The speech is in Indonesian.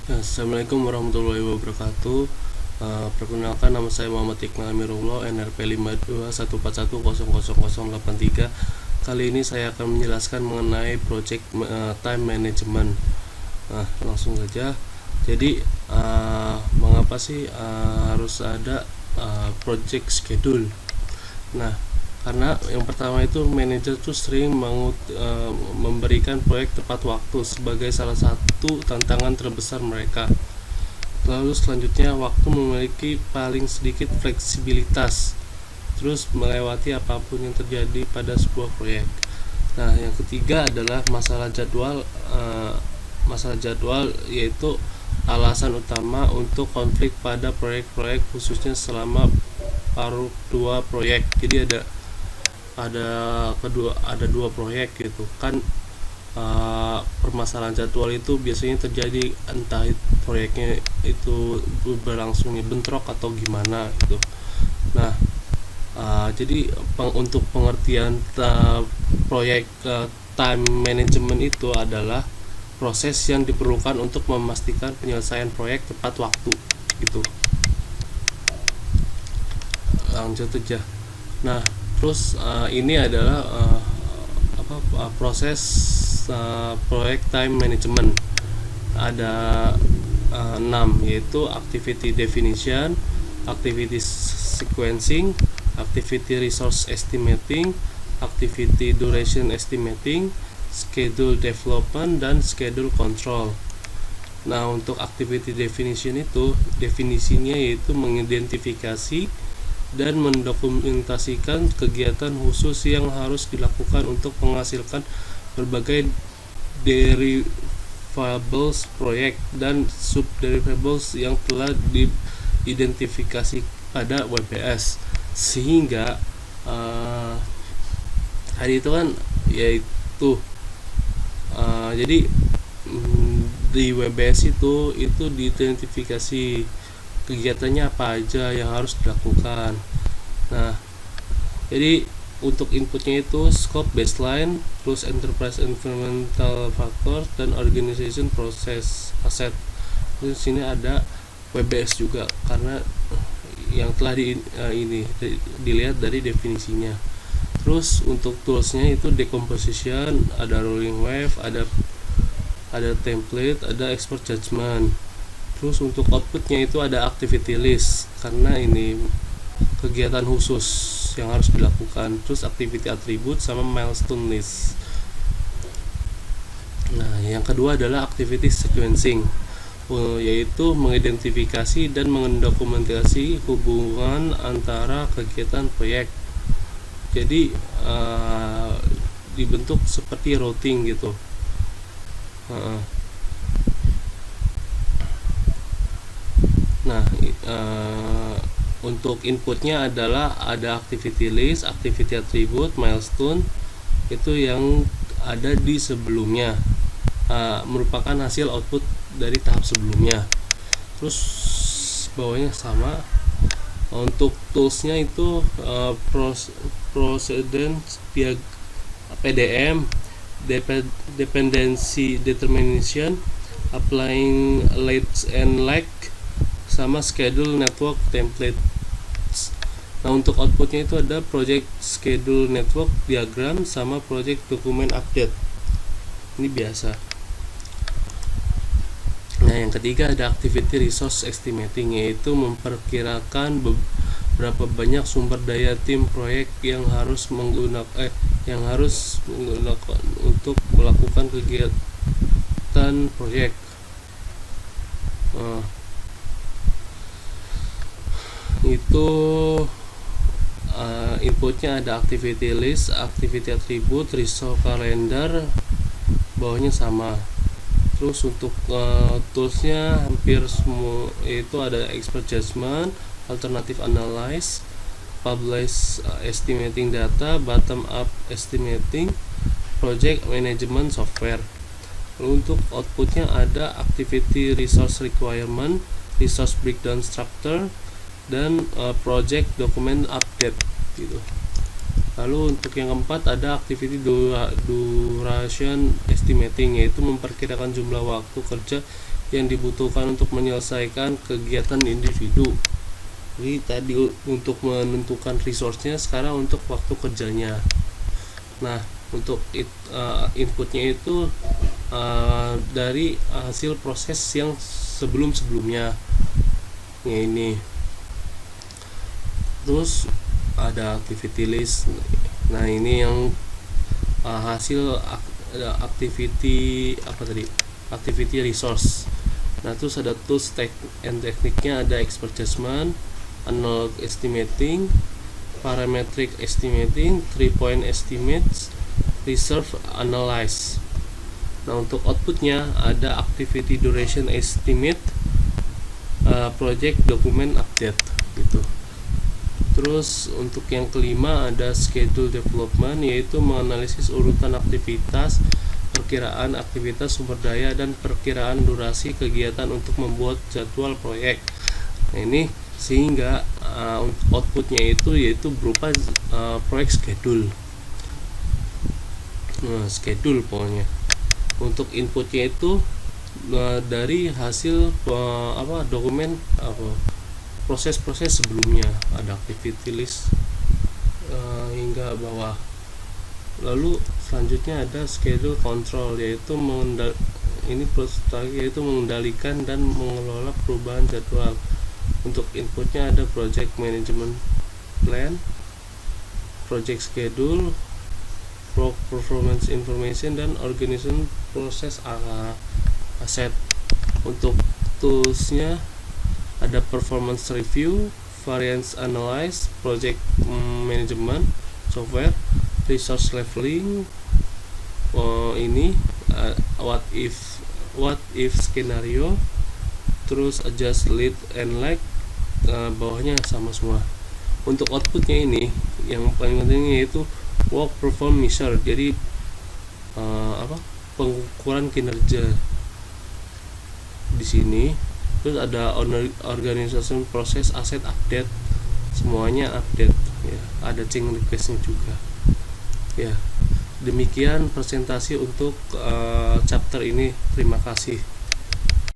Ya, Assalamualaikum warahmatullahi wabarakatuh. Perkenalkan, nama saya Muhammad Iqbal Amirullah, NRP 5214100083. Kali ini saya akan menjelaskan mengenai project time management. Langsung saja. Jadi, mengapa sih harus ada project schedule? Nah, karena yang pertama itu manajer tuh sering memberikan proyek tepat waktu sebagai salah satu tantangan terbesar mereka. Lalu selanjutnya, waktu memiliki paling sedikit fleksibilitas, terus melewati apapun yang terjadi pada sebuah proyek. Nah, yang ketiga adalah masalah jadwal, yaitu alasan utama untuk konflik pada proyek-proyek, khususnya selama paruh dua proyek. Jadi ada dua proyek gitu kan. Permasalahan jadwal itu biasanya terjadi entah proyeknya itu berlangsungnya bentrok atau gimana gitu. Nah, jadi untuk pengertian proyek time management itu adalah proses yang diperlukan untuk memastikan penyelesaian proyek tepat waktu gitu. Lanjut aja. Nah, terus ini adalah proses proyek time management. Ada 6, yaitu activity definition, activity sequencing, activity resource estimating, activity duration estimating, schedule development, dan schedule control. Nah, untuk activity definition itu definisinya yaitu mengidentifikasi dan mendokumentasikan kegiatan khusus yang harus dilakukan untuk menghasilkan berbagai deliverables proyek dan subdeliverables yang telah diidentifikasi pada WBS. Sehingga hari itu kan yaitu jadi di WBS itu diidentifikasi kegiatannya apa aja yang harus dilakukan. Nah, jadi untuk inputnya itu scope, baseline, terus enterprise environmental factors, dan organization process asset. Terus sini ada WBS juga karena yang telah dilihat dari definisinya. Terus untuk toolsnya itu decomposition, ada rolling wave, ada template, ada expert judgment. Terus untuk outputnya itu ada activity list karena ini kegiatan khusus yang harus dilakukan. Terus activity attribute sama milestone list. Nah, yang kedua adalah activity sequencing, yaitu mengidentifikasi dan mendokumentasi hubungan antara kegiatan proyek. Jadi dibentuk seperti routing gitu. Nah, untuk inputnya adalah ada activity list, activity attribute, milestone, itu yang ada di sebelumnya, merupakan hasil output dari tahap sebelumnya. Terus bawahnya sama. Untuk toolsnya itu precedence PDM, dependency determination, applying late and lag, sama schedule network template. Nah, untuk outputnya itu ada project schedule network diagram sama project document update. Ini biasa. Nah, yang ketiga ada activity resource estimating, yaitu memperkirakan berapa banyak sumber daya tim proyek yang harus menggunakan untuk melakukan kegiatan proyek. Itu inputnya ada activity list, activity attribute, resource calendar, bawahnya sama. Terus untuk toolsnya hampir semua itu ada expert judgment, alternative analysis, publish estimating data, bottom up estimating, project management software. Lalu untuk outputnya ada activity resource requirement, resource breakdown structure, dan project document update gitu. Lalu untuk yang keempat ada activity duration estimating, yaitu memperkirakan jumlah waktu kerja yang dibutuhkan untuk menyelesaikan kegiatan individu. Jadi tadi untuk menentukan resource-nya, sekarang untuk waktu kerjanya. Nah, untuk inputnya itu dari hasil proses yang sebelum-sebelumnya. Ini. Terus ada activity list. Nah, ini yang hasil activity activity resource. Nah, terus ada tools and tekniknya, ada expert judgment, analog estimating, parametric estimating, 3-point estimates, reserve analyze. Nah, untuk outputnya ada activity duration estimate, project document update gitu. Terus untuk yang kelima ada schedule development, yaitu menganalisis urutan aktivitas, perkiraan aktivitas sumber daya, dan perkiraan durasi kegiatan untuk membuat jadwal proyek. Nah, ini sehingga outputnya itu yaitu berupa proyek schedule. Nah, schedule pokoknya. Untuk inputnya itu dari hasil dokumen proses-proses sebelumnya, ada activity list hingga bawah. Lalu selanjutnya ada schedule control, yaitu mengendalikan dan mengelola perubahan jadwal. Untuk inputnya ada project management plan, project schedule, performance information, dan organization process asset. Untuk toolsnya ada performance review, variance analyze, project management software, resource leveling, what if scenario, terus adjust lead and lag, bawahnya sama semua. Untuk outputnya ini yang paling penting yaitu work perform measure, jadi pengukuran kinerja di sini. Terus ada organization process asset update, semuanya update ya, ada change requestnya juga ya. Demikian presentasi untuk chapter ini. Terima kasih.